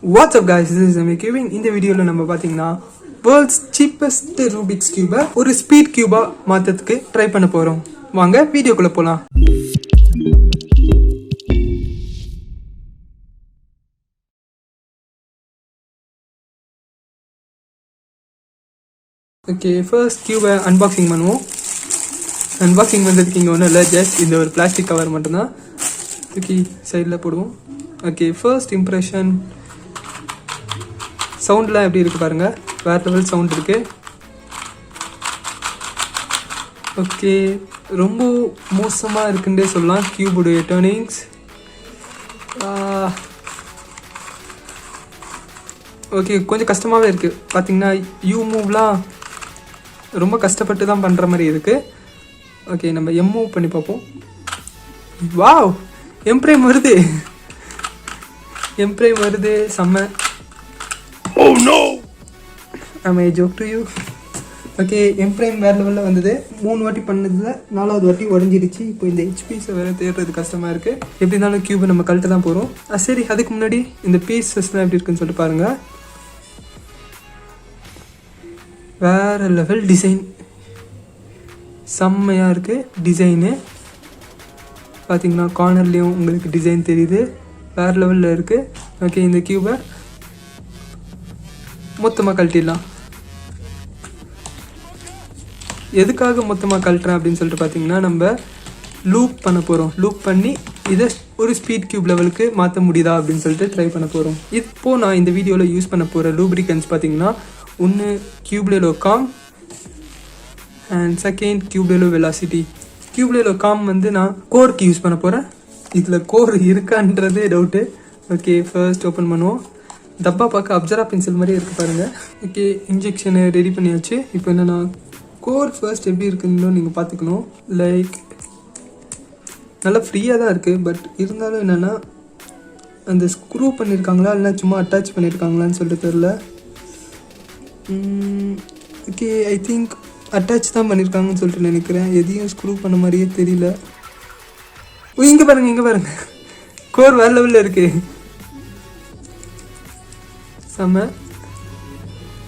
What's up guys, this is Cubing. இந்த வீடியோல நம்ம பாத்தீங்கன்னா world's cheapest Rubik's cube ஒரு speed cube மாத்ததுக்கு ட்ரை பண்ண போறோம். வாங்க வீடியோக்குள்ள போலாம். Okay, first cube unboxing பண்ணுவோம். Unboxing பண்றதுக்கு இங்க ஒண்ணும் இல்ல, just இந்த ஒரு plastic cover மட்டும் தான் தூக்கி சைடுல போடுவோம். Okay, first impression சவுண்ட்லாம் எப்படி இருக்கு பாருங்க, வேற லெவல் சவுண்ட் இருக்கு. ஓகே, ரொம்ப மோசமாக இருக்குன்னே சொல்லலாம் கியூபுடைய டர்னிங்ஸ். ஓகே, கொஞ்சம் கஷ்டமாகவே இருக்குது. பார்த்தீங்கன்னா யூ மூவ்லாம் ரொம்ப கஷ்டப்பட்டு தான் பண்ணுற மாதிரி இருக்குது. ஓகே, நம்ம எம் மூவ் பண்ணி பார்ப்போம். வாவ், எம்ப்ரைம் வருது, எம்ப்ரைம் வருது, செம்ம. Oh no! Am I a joke to you? Okay, எம்ப்ரைம் வேறு லெவலில் வந்தது. 3 வாட்டி பண்ணதில் 4வது வாட்டி உடஞ்சிருச்சு. இப்போ இந்த ஹெச்பீஸை வேறு தேடுறது கஷ்டமாக இருக்குது. எப்படி இருந்தாலும் கியூபை நம்ம கழட்ட தான் போகிறோம். சரி, அதுக்கு முன்னாடி இந்த பீசஸ்லாம் எப்படி இருக்குன்னு சொல்லிட்டு பாருங்கள். வேறு லெவல் டிசைன், செம்மையாக இருக்குது டிசைனு. பார்த்தீங்கன்னா கார்னர்லேயும் உங்களுக்கு டிசைன் தெரியுது, வேறு லெவலில் இருக்குது. ஓகே, இந்த கியூபை மொத்தமாக கழட்டிடலாம். எதுக்காக மொத்தமாக கழட்டுறேன் அப்படின்னு சொல்லிட்டு பார்த்தீங்கன்னா, நம்ம லூப் பண்ண போகிறோம். லூப் பண்ணி இதை ஒரு ஸ்பீட் கியூப் லெவலுக்கு மாற்ற முடியுதா அப்படின்னு சொல்லிட்டு ட்ரை பண்ண போகிறோம். இப்போது நான் இந்த வீடியோவில் யூஸ் பண்ண போகிற லூப்ரிகன்ஸ் பார்த்தீங்கன்னா, ஒன்று Cubelelo காம் and second Cubelelo velocity. Cubelelo காம் வந்து நான் கோருக்கு யூஸ் பண்ண போகிறேன். இதில் கோர் இருக்கான்றதே டவுட்டு. ஓகே, ஃபர்ஸ்ட் ஓப்பன் பண்ணுவோம். டப்பா பார்க்க அப்சரா பென்சில் மாதிரியே இருக்குது பாருங்கள். ஓகே, இன்ஜெக்ஷனை ரெடி பண்ணியாச்சு. இப்போ என்னென்னா கோர் ஃபர்ஸ்ட் எப்படி இருக்குன்னு நீங்கள் பார்த்துக்கணும். லைக் நல்லா ஃப்ரீயாக தான் இருக்குது, பட் இருந்தாலும் என்னென்னா அந்த ஸ்க்ரூ பண்ணியிருக்காங்களா இல்லைனா சும்மா அட்டாச் பண்ணியிருக்காங்களான்னு சொல்லிட்டு தெரில. ஓகே, ஐ திங்க் அட்டாச் தான் பண்ணியிருக்காங்கன்னு சொல்லிட்டு நினைக்கிறேன். எதையும் ஸ்க்ரூ பண்ண மாதிரியே தெரியல. ஓ, இங்கே பாருங்கள், இங்கே பாருங்கள், கோர் வேறு லெவலில் இருக்குது, செம்ம.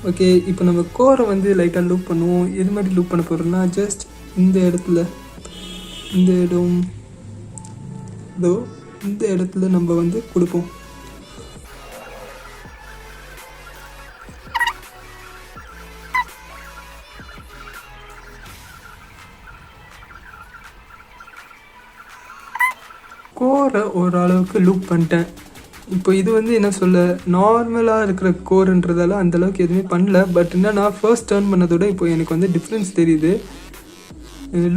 ஓகே, இப்போ நம்ம கோரை வந்து லைட்டாக லூப் பண்ணுவோம். எது மாதிரி லூப் பண்ண போகிறோம்னா, ஜஸ்ட் இந்த இடத்துல, இந்த இடம் இதோ இந்த இடத்துல நம்ம வந்து கொடுப்போம். கோரை ஓரளவுக்கு லூப் பண்ணிட்டேன். இப்போ இது வந்து என்ன சொல்ல, நார்மலாக இருக்கிற கோர்ன்றதால அந்தளவுக்கு எதுவுமே பண்ணல. பட் என்னன்னா ஃபர்ஸ்ட் டர்ன் பண்ணதோட இப்போ எனக்கு வந்து டிஃப்ரென்ஸ் தெரியுது.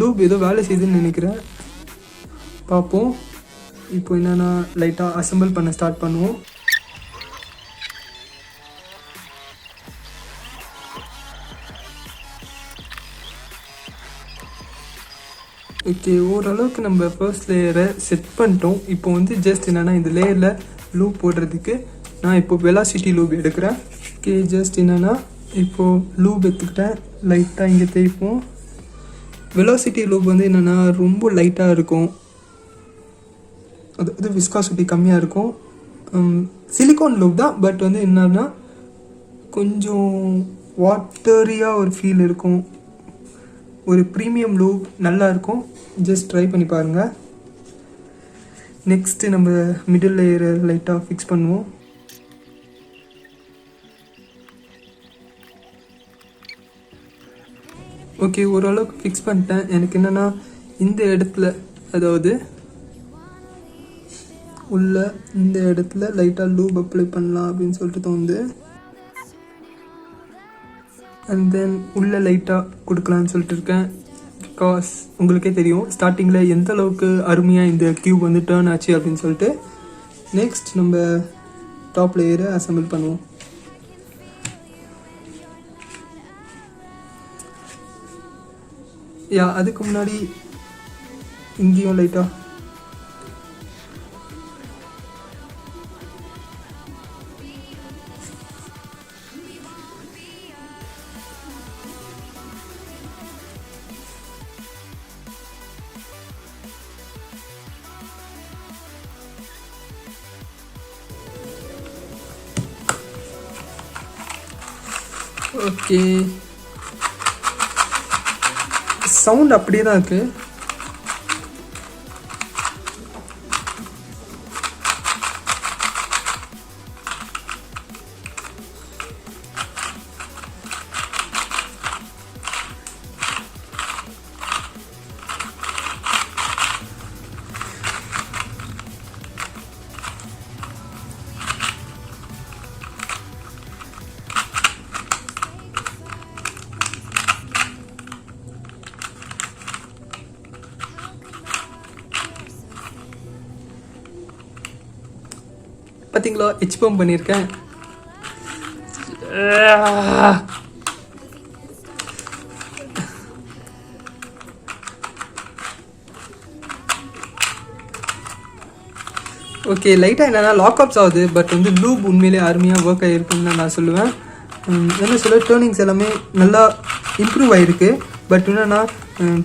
லூப் ஏதோ வேலை செய்யுதுன்னு நினைக்கிறேன். பார்ப்போம். இப்போ என்னென்னா லைட்டாக அசம்பிள் பண்ண ஸ்டார்ட் பண்ணுவோம். ஓகே, ஓரளவுக்கு நம்ம ஃபர்ஸ்ட் லேயரை செட் பண்ணிட்டோம். இப்போ வந்து ஜஸ்ட் என்னென்னா இந்த லேயரில் லூப் போடுறதுக்கு நான் இப்போது வெலாசிட்டி லூப் எடுக்கிறேன். ஓகே, ஜஸ்ட் என்னென்னா இப்போது லூப் எடுத்துக்கிட்டேன். லைட்டாக இங்கே தேய்ப்போம். வெலாசிட்டி லூப் வந்து என்னென்னா ரொம்ப லைட்டாக இருக்கும், அது விஸ்காசிட்டி கம்மியாக இருக்கும். சிலிக்கான் லூப் தான், பட் வந்து என்னன்னா கொஞ்சம் வாட்டரியாக ஒரு ஃபீல் இருக்கும். ஒரு ப்ரீமியம் லூப் நல்லா இருக்கும். ஜஸ்ட் ட்ரை பண்ணி பாருங்கள். நெக்ஸ்ட்டு நம்ம மிடில் லேயரை லைட்டாக ஃபிக்ஸ் பண்ணுவோம். ஓகே, ஓரளவுக்கு ஃபிக்ஸ் பண்ணிட்டேன். எனக்கு என்னென்னா இந்த இடத்துல, அதாவது உள்ள இந்த இடத்துல லைட்டாக லூப் அப்ளை பண்ணலாம் அப்படின்னு சொல்லிட்டு தோணுது. அண்ட் தென் உள்ளே லைட்டாக கொடுக்கலான்னு சொல்லிட்டு இருக்கேன். பிகாஸ் உங்களுக்கே தெரியும் ஸ்டார்டிங்கில் எந்த அளவுக்கு அருமையாக இந்த கியூப் வந்து டேர்ன் ஆச்சு அப்படின்னு சொல்லிட்டு. நெக்ஸ்ட் நம்ம டாப் லேயரை அசம்பிள் பண்ணுவோம். அதுக்கு முன்னாடி இங்கேயும் லைட்டாக ஓகே, சவுண்ட் அப்படியே தான் இருக்குது. பார்த்தீங்களா, எச் பம்ப் பண்ணியிருக்கேன். ஓகே, லைட்டாக என்னென்னா லாக்அப்ஸ் ஆகுது. பட் வந்து லூப் உண்மையிலே அருமையாக ஒர்க் ஆகிருக்குன்னு நான் சொல்லுவேன். என்ன சொல்ல, டேர்னிங்ஸ் எல்லாமே நல்லா இம்ப்ரூவ் ஆகிருக்கு. பட் என்னென்னா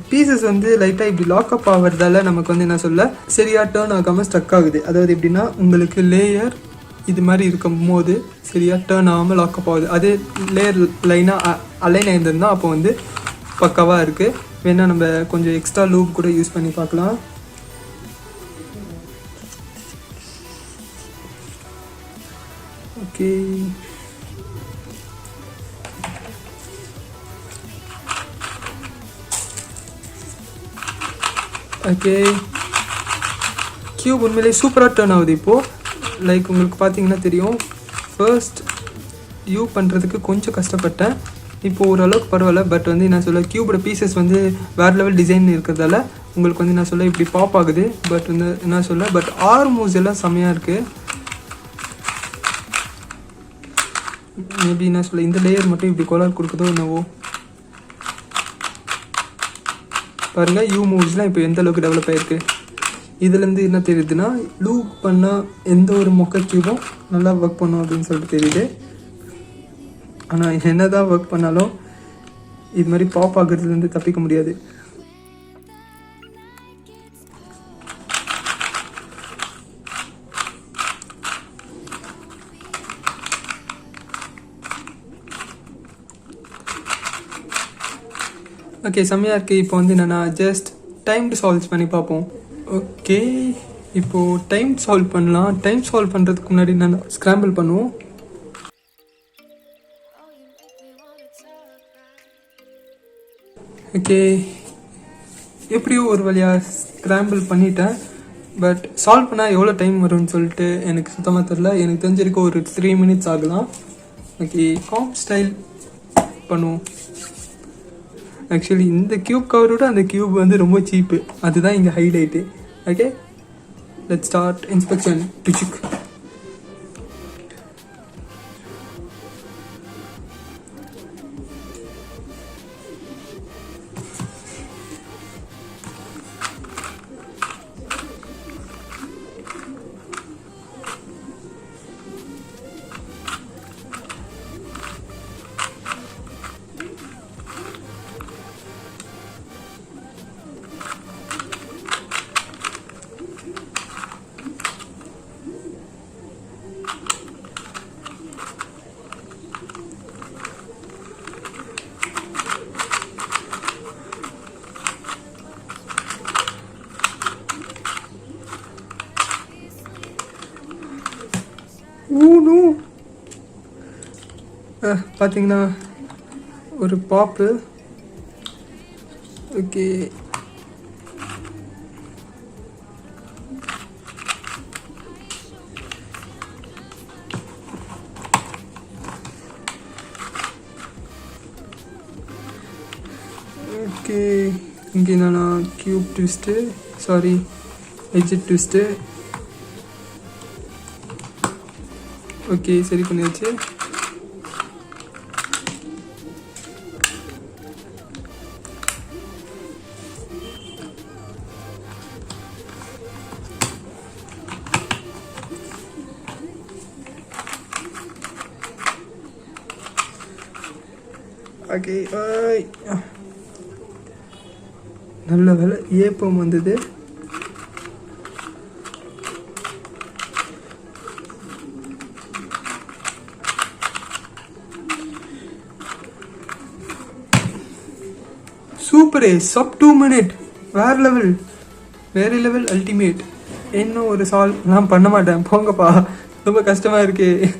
பீசஸ் வந்து லைட்டாக இப்படி லாக்அப் ஆகிறதால நமக்கு வந்து என்ன சொல்ல சரியாக டேர்ன் ஆகாமல் ஸ்டக் ஆகுது. அதாவது எப்படின்னா, உங்களுக்கு லேயர் இது மாதிரி இருக்கும் போது சரியாக டேர்ன் ஆகாமல் லாக்அப் ஆகுது. அதே லேயர் லைனாக அலைன் ஆகிருந்ததுன்னா அப்போ வந்து பக்காவாக இருக்குது. வேணால் நம்ம கொஞ்சம் எக்ஸ்ட்ரா லூப் கூட யூஸ் பண்ணி பார்க்கலாம். ஓகே, ஓகே, கியூப் உண்மையிலே சூப்பராக டர்ன் ஆகுது இப்போது. லைக் உங்களுக்கு பார்த்தீங்கன்னா தெரியும், ஃபர்ஸ்ட் யூ பண்ணுறதுக்கு கொஞ்சம் கஷ்டப்பட்டேன். இப்போது ஓரளவுக்கு பரவாயில்ல. பட் வந்து என்ன சொல்ல, கியூபோட பீசஸ் வந்து வேறு லெவல் டிசைன் இருக்கிறதால உங்களுக்கு வந்து என்ன சொல்ல இப்படி பாப் ஆகுது. பட் வந்து என்ன சொல்ல, பட் ஆர்ம் மூவ்ஸ் எல்லாம் செம்மையாக இருக்குது. மேபி என்ன சொல்ல, இந்த லேயர் மட்டும் இப்படி கோலார் கொடுக்குதோ என்னவோ. பாருங்கள், யூ மூவ்ஸ்லாம் இப்போ எந்த அளவுக்கு டெவலப் ஆகிருக்கு. இதுலேருந்து என்ன தெரியுதுன்னா, லூப் பண்ணால் எந்த ஒரு மொக்க கியூபும் நல்லா ஒர்க் பண்ணும் அப்படின்னு சொல்லிட்டு தெரியுது. ஆனால் என்ன தான் ஒர்க் பண்ணாலும் இது மாதிரி பாப் ஆகுறதுலேருந்து தப்பிக்க முடியாது. ஓகே, செம்மையாக இருக்குது. இப்போ வந்து என்னென்னா ஜஸ்ட் டைம்டு சால்வ் பண்ணி பார்ப்போம். ஓகே, இப்போது டைம் சால்வ் பண்ணலாம். டைம் சால்வ் பண்ணுறதுக்கு முன்னாடி நான் ஸ்க்ராம்பிள் பண்ணுவோம். ஓகே, எப்படியோ ஒரு வழியாக ஸ்க்ராம்பிள் பண்ணிட்டேன். பட் சால்வ் பண்ணால் எவ்வளோ டைம் வரும்னு சொல்லிட்டு எனக்கு சுத்தமாக தெரில. எனக்கு தெரிஞ்சிருக்க ஒரு 3 minutes ஆகலாம். ஓகே, காம் ஸ்டைல் பண்ணுவோம். ஆக்சுவலி இந்த கியூப் கவரோட அந்த கியூப் வந்து ரொம்ப சீப்பு. அதுதான் இங்கே highlight. Okay, let's start inspection. டிச்சிக். பார்த்தீங்கன்னா ஒரு பாப்பு. ஓகே, ஓகே, இங்கே என்னன்னா cube twist, sorry edge twist. Okay, சரி பண்ணியாச்சு. ஓகே, நல்ல வேலை ஏப்பம் வந்தது. சூப்பரு, சப் 2 மினிட், வேறு லெவல் அல்டிமேட். இன்னும் ஒரு சால்வ்லாம் பண்ண மாட்டேன், போங்கப்பா, ரொம்ப கஷ்டமாக இருக்குது.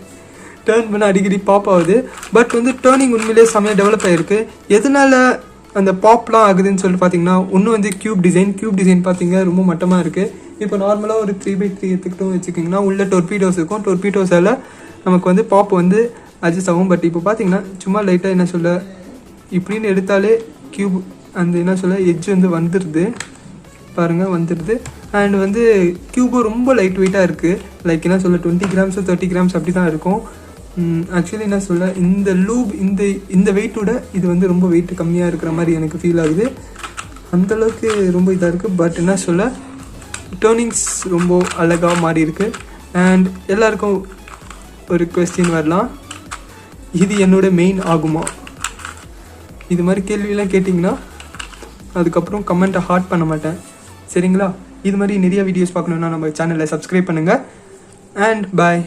டேர்ன் பண்ண அடிக்கடி பாப் ஆகுது. பட் வந்து டேர்னிங் உண்மையிலே செம்மையாக டெவலப் ஆகிருக்கு. எதனால் அந்த பாப்லாம் ஆகுதுன்னு சொல்லிட்டு பார்த்தீங்கன்னா, ஒன்று வந்து கியூப் டிசைன் பார்த்தீங்க ரொம்ப மட்டமாக இருக்குது. இப்போ நார்மலாக ஒரு 3x3 எடுத்துக்கிட்டோம் வச்சுக்கிங்கன்னா, உள்ள டொர்பீடோஸ் இருக்கும். டொர்பீடோஸால் நமக்கு வந்து பாப் வந்து அட்ஜஸ்ட் ஆகும். பட் இப்போ பார்த்தீங்கன்னா சும்மா லைட்டாக என்ன சொல்ல இப்படின்னு எடுத்தாலே கியூப் அந்த என்ன சொல்ல எட்ஜ் வந்து வந்துடுது பாருங்கள், வந்துடுது. அண்ட் வந்து கியூபும் ரொம்ப லைட் வெயிட்டாக இருக்குது. லைக் என்ன சொல்ல 20 கிராம்ஸ் 30 கிராம்ஸ் அப்படி தான் இருக்கும். ஆக்சுவலி என்ன சொல்ல இந்த லூப் இந்த வெயிட்டோட இது வந்து ரொம்ப வெயிட் கம்மியாக இருக்கிற மாதிரி எனக்கு ஃபீல் ஆகுது. அந்தளவுக்கு ரொம்ப இதாக இருக்குது. பட் என்ன சொல்ல டேர்னிங்ஸ் ரொம்ப அழகாக மாறி இருக்குது. அண்ட் எல்லாருக்கும் ஒரு கொஸ்டின் வரலாம், இது என்னோட மெயின் ஆகுமா? இது மாதிரி கேள்வியெல்லாம் கேட்டிங்கன்னா அதுக்கப்புறம் கமெண்ட்டை ஹார்ட் பண்ண மாட்டேன், சரிங்களா? இது மாதிரி நிறைய வீடியோஸ் பார்க்கணுன்னா நம்ம சேனலை சப்ஸ்கிரைப் பண்ணுங்கள். அண்ட் பாய்.